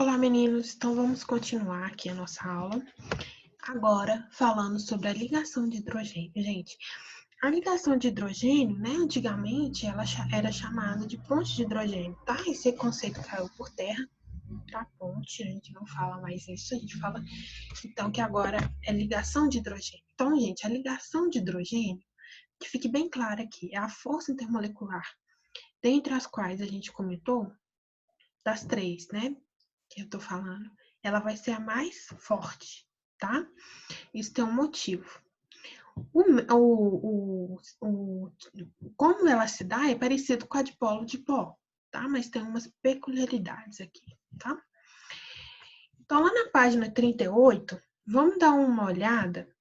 Olá, meninos. Então, vamos continuar aqui a nossa aula. Agora, falando sobre a ligação de hidrogênio. Gente, a ligação de hidrogênio, né, antigamente, ela era chamada de ponte de hidrogênio, tá? Esse conceito caiu por terra, tá? Ponte, a gente não fala mais isso, a gente fala, então, que agora é ligação de hidrogênio. Então, gente, a ligação de hidrogênio, que fique bem clara aqui, é a força intermolecular, dentre as quais a gente comentou, das três, né? Que eu tô falando, ela vai ser a mais forte, tá? Isso tem um motivo. Como ela se dá é parecido com a dipolo dipolo, tá? Mas tem umas peculiaridades aqui, tá? Então, lá na página 38, vamos dar uma olhada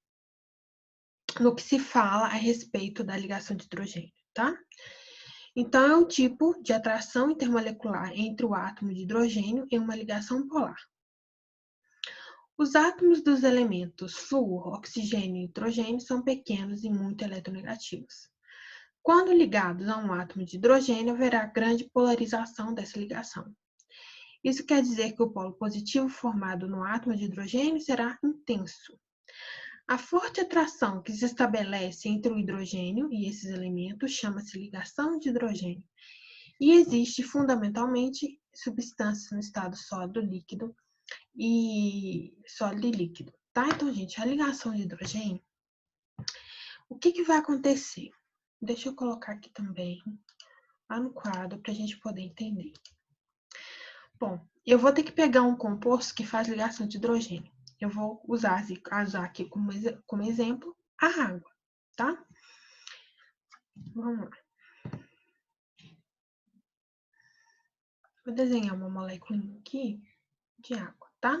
no que se fala a respeito da ligação de hidrogênio, tá? Então, é um tipo de atração intermolecular entre o átomo de hidrogênio e uma ligação polar. Os átomos dos elementos flúor, oxigênio e nitrogênio são pequenos e muito eletronegativos. Quando ligados a um átomo de hidrogênio, haverá grande polarização dessa ligação. Isso quer dizer que o polo positivo formado no átomo de hidrogênio será intenso. A forte atração que se estabelece entre o hidrogênio e esses elementos chama-se ligação de hidrogênio e existe fundamentalmente substâncias no estado sólido, líquido e sólido e líquido, tá? Então, gente, a ligação de hidrogênio, o que vai acontecer? Deixa eu colocar aqui também, lá no quadro, para a gente poder entender. Bom, eu vou ter que pegar um composto que faz ligação de hidrogênio. Eu vou usar aqui como exemplo a água, tá? Vamos lá. Vou desenhar uma molécula aqui de água, tá?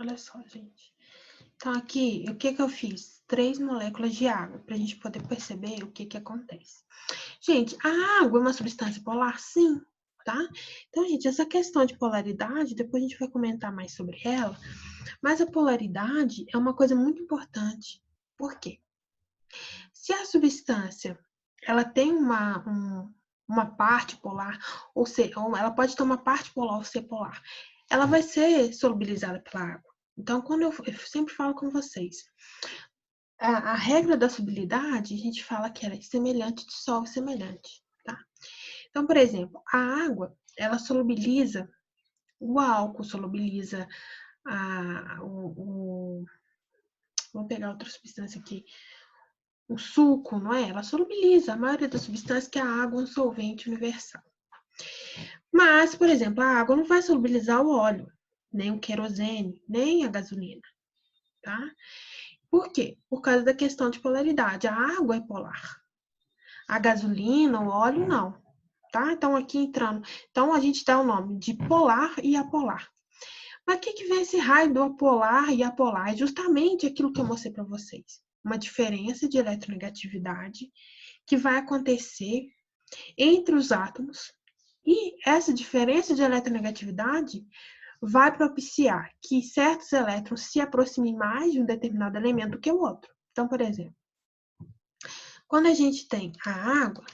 Olha só, gente. Então, aqui, o que eu fiz? 3 moléculas de água, para a gente poder perceber o que acontece. Gente, a água é uma substância polar? Sim, tá? Então, gente, essa questão de polaridade, depois a gente vai comentar mais sobre ela, mas a polaridade é uma coisa muito importante. Por quê? Se a substância, ela tem uma parte polar, ou ela pode ter uma parte polar ou ser polar, ela vai ser solubilizada pela água. Então, quando eu sempre falo com vocês, a regra da solubilidade, a gente fala que ela é semelhante, dissolve semelhante, tá? Então, por exemplo, a água, ela solubiliza, o álcool solubiliza, vamos pegar outra substância aqui, o suco, não é? Ela solubiliza a maioria das substâncias que a água é um solvente universal. Mas, por exemplo, a água não vai solubilizar o óleo, nem o querosene, nem a gasolina, tá? Por quê? Por causa da questão de polaridade. A água é polar. A gasolina, o óleo, não. Tá? Então, aqui entrando. Então, a gente dá o nome de polar e apolar. Mas o que vem esse raio do apolar e apolar? É justamente aquilo que eu mostrei para vocês. Uma diferença de eletronegatividade que vai acontecer entre os átomos. E essa diferença de eletronegatividade vai propiciar que certos elétrons se aproximem mais de um determinado elemento do que o outro. Então, por exemplo, quando a gente tem a água,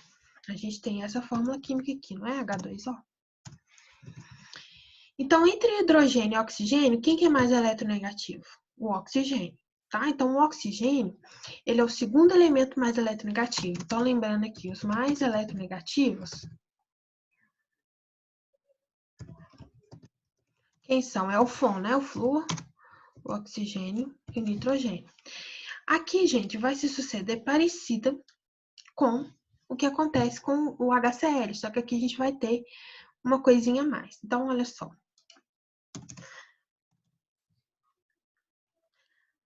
a gente tem essa fórmula química aqui, não é? H2O. Então, entre hidrogênio e oxigênio, quem que é mais eletronegativo? O oxigênio, tá? Então, o oxigênio, ele é o segundo elemento mais eletronegativo. Então, lembrando aqui, os mais eletronegativos, quem são? É o FON, né? O flúor, o oxigênio e o nitrogênio. Aqui, gente, vai se suceder parecida com o que acontece com o HCl, só que aqui a gente vai ter uma coisinha a mais. Então, olha só.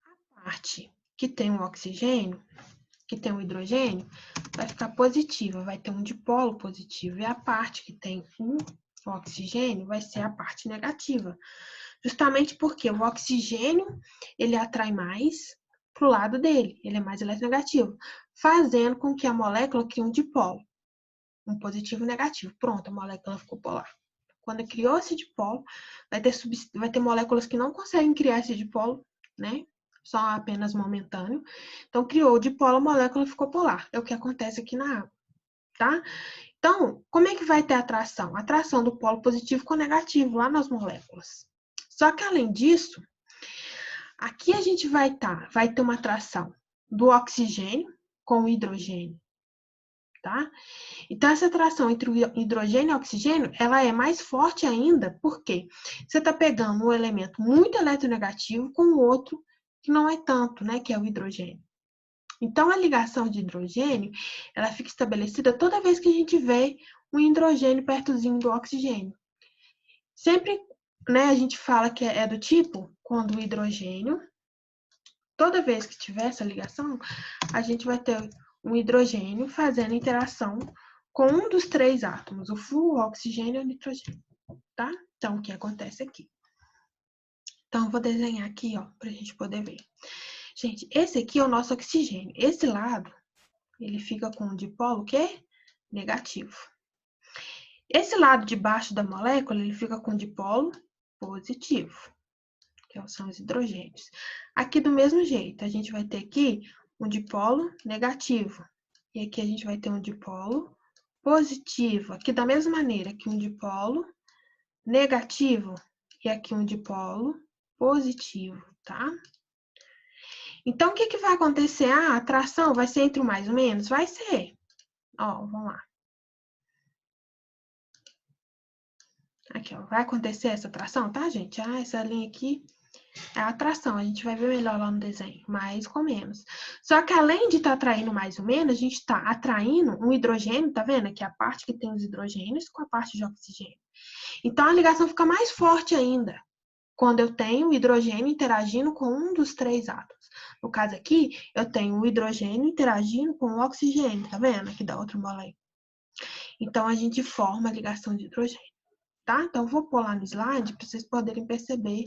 A parte que tem o oxigênio, que tem o hidrogênio, vai ficar positiva, vai ter um dipolo positivo. E a parte que tem o oxigênio vai ser a parte negativa. Justamente porque o oxigênio, ele atrai mais para o lado dele, ele é mais eletronegativo, fazendo com que a molécula crie um dipolo, um positivo e negativo. Pronto, a molécula ficou polar. Quando criou esse dipolo, vai ter moléculas que não conseguem criar esse dipolo, né? Só apenas momentâneo. Então, criou o dipolo, a molécula ficou polar. É o que acontece aqui na água, tá? Então, como é que vai ter atração? Atração do polo positivo com negativo lá nas moléculas. Só que, além disso, aqui a gente vai ter uma atração do oxigênio com o hidrogênio, tá? Então, essa atração entre o hidrogênio e o oxigênio, ela é mais forte ainda, porque você está pegando um elemento muito eletronegativo com o outro que não é tanto, né? Que é o hidrogênio. Então, a ligação de hidrogênio, ela fica estabelecida toda vez que a gente vê um hidrogênio pertozinho do oxigênio. Sempre, né, a gente fala que é do tipo, quando o hidrogênio, toda vez que tiver essa ligação, a gente vai ter um hidrogênio fazendo interação com um dos três átomos, o flúor, o oxigênio e o nitrogênio, tá? Então, o que acontece aqui? Então, eu vou desenhar aqui, ó, pra gente poder ver. Gente, esse aqui é o nosso oxigênio. Esse lado, ele fica com o dipolo, o quê? Negativo. Esse lado de baixo da molécula, ele fica com o dipolo positivo, que são os hidrogênios. Aqui, do mesmo jeito, a gente vai ter aqui um dipolo negativo. E aqui a gente vai ter um dipolo positivo. Aqui, da mesma maneira, aqui um dipolo negativo e aqui um dipolo positivo, tá? Então, o que vai acontecer? A atração vai ser entre o mais ou menos? Vai ser. Ó, vamos lá. Aqui, ó, vai acontecer essa atração, tá, gente? Ah, essa linha aqui é a atração, a gente vai ver melhor lá no desenho, mais com menos. Só que além de estar atraindo mais ou menos, a gente está atraindo um hidrogênio, tá vendo? Aqui é a parte que tem os hidrogênios com a parte de oxigênio. Então, a ligação fica mais forte ainda quando eu tenho o hidrogênio interagindo com um dos três átomos. No caso aqui, eu tenho o hidrogênio interagindo com o oxigênio, tá vendo? Aqui da outra molécula. Então, a gente forma a ligação de hidrogênio, tá? Então, eu vou pôr lá no slide para vocês poderem perceber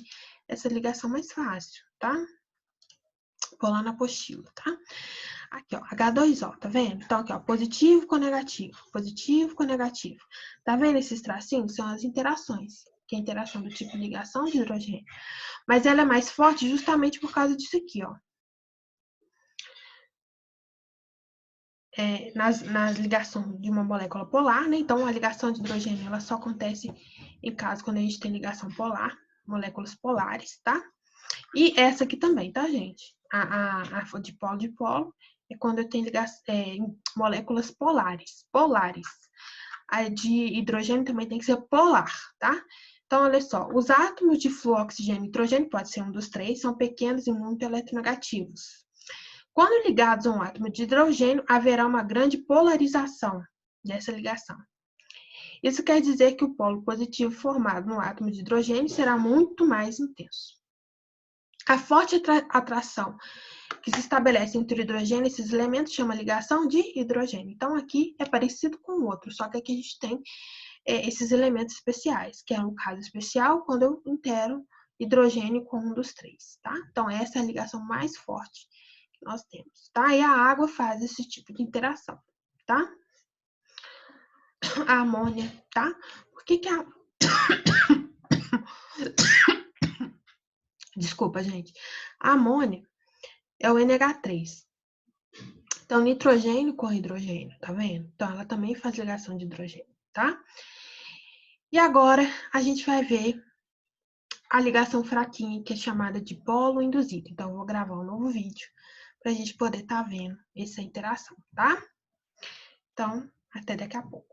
essa ligação mais fácil, tá? Vou pôr lá na apostila, tá? Aqui, ó, H2O, tá vendo? Então, aqui, ó, positivo com negativo, positivo com negativo. Tá vendo esses tracinhos? São as interações, que é a interação do tipo ligação de hidrogênio. Mas ela é mais forte justamente por causa disso aqui, ó. Nas ligações de uma molécula polar, né? Então, a ligação de hidrogênio, ela só acontece em caso quando a gente tem ligação polar, moléculas polares, tá? E essa aqui também, tá, gente? A dipolo é quando eu tenho moléculas polares. A de hidrogênio também tem que ser polar, tá? Então, olha só, os átomos de flúor, oxigênio e nitrogênio, pode ser um dos três, são pequenos e muito eletronegativos. Quando ligados a um átomo de hidrogênio, haverá uma grande polarização dessa ligação. Isso quer dizer que o polo positivo formado no átomo de hidrogênio será muito mais intenso. A forte atração que se estabelece entre o hidrogênio e esses elementos chama ligação de hidrogênio. Então, aqui é parecido com o outro, só que aqui a gente tem esses elementos especiais, que é um caso especial quando eu intero hidrogênio com um dos três, tá? Então, essa é a ligação mais forte que nós temos, tá? E a água faz esse tipo de interação, tá? A amônia, tá? Por que a... Desculpa, gente. A amônia é o NH3. Então, nitrogênio com hidrogênio, tá vendo? Então, ela também faz ligação de hidrogênio, tá? E agora, a gente vai ver a ligação fraquinha, que é chamada de polo induzido. Então, eu vou gravar um novo vídeo para a gente poder estar vendo essa interação, tá? Então, até daqui a pouco.